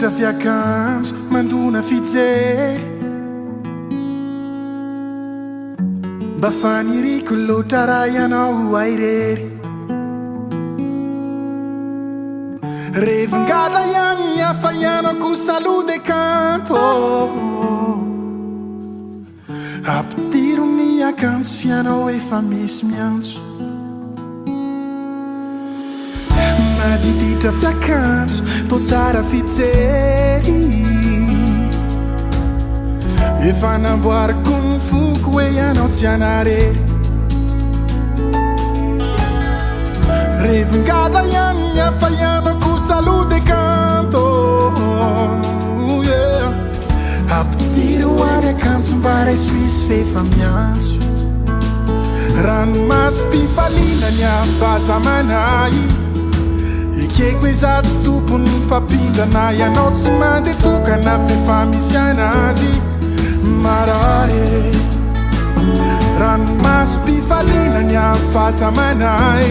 ditra fiakanjo mandona fijery mba faniriko loatra raha ianao airery revongala ihany ny hafa ianako salode kanto ampitiro ny akanjo fianao efa misy miantso madiditra fiakanjo to tsara fijery efa namboariko ny foko hoe ianao tsy anarery revongala ihany ny hafa ianako salode kanto ampitiry hoany akanjo mba raisoisy fefa miantso ranomasom-pifaliana ny avaza manay ekeko izaho tsy tompony mifampindrana ianao tsy mandeha tokana fefa misy anazy marare ranomasom-pifaliana ny avaza manay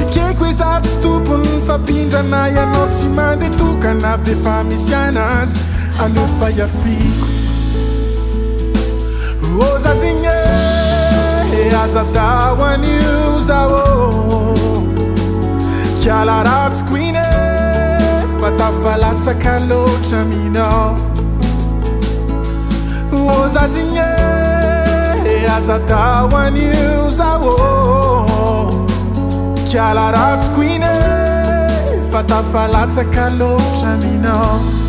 ekeko izaho tsy tompony mifampindrana ianao tsy mandeha tokana fefa misy anazy alefa iafiko ozazigny aza tao an'io zaho kiala ratsiko iny fa tafalatsaka loatra minao ozazigny aza tao an'io zaho kiala ratsiko iny fa tafalatsaka loatra minao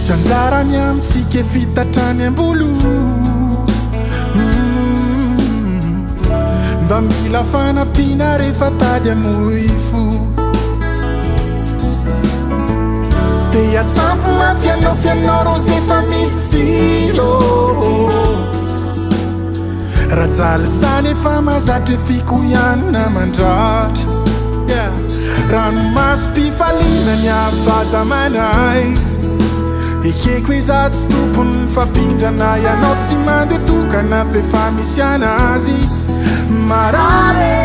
tsy anjarany amitsika fitatrany ambolo mba mila fanampiana rehefa tady amoy fo te atsampy mafy anao fianao rozy efa misy tsilo raha jaly zany efa mazatra fiko ianina mandratra ranomasom-pifaliana ny avaza manay ekeko izaho tsy tompony mifampindrana ianao tsy mandeha tokana fefa misy anazy marare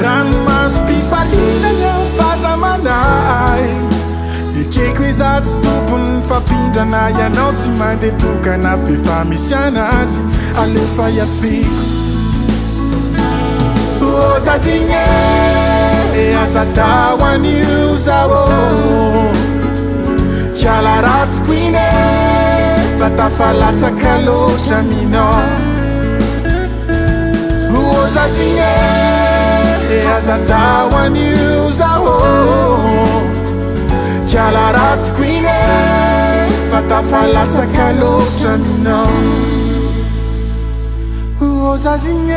ranomasom-pifaliana ny avaza manay ekeko izaho tsy tompony mifampindrana ianao tsy mandeha tokana fefa misy anazy alefa iafiko ozazigny aza tao an'io zaho kiala ratsiko iny fa tafalatsaka loatra minao ozazigny aza tao an'io zaho kiala ratsiko iny fa tafalatsaka loatra minao ozazigny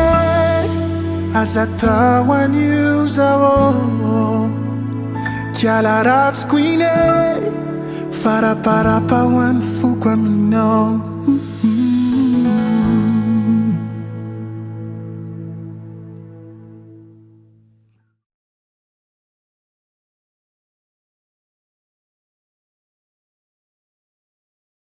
aza tao an'io zaho kiala ratsiko iny faraparapa ho an'ny foko aminao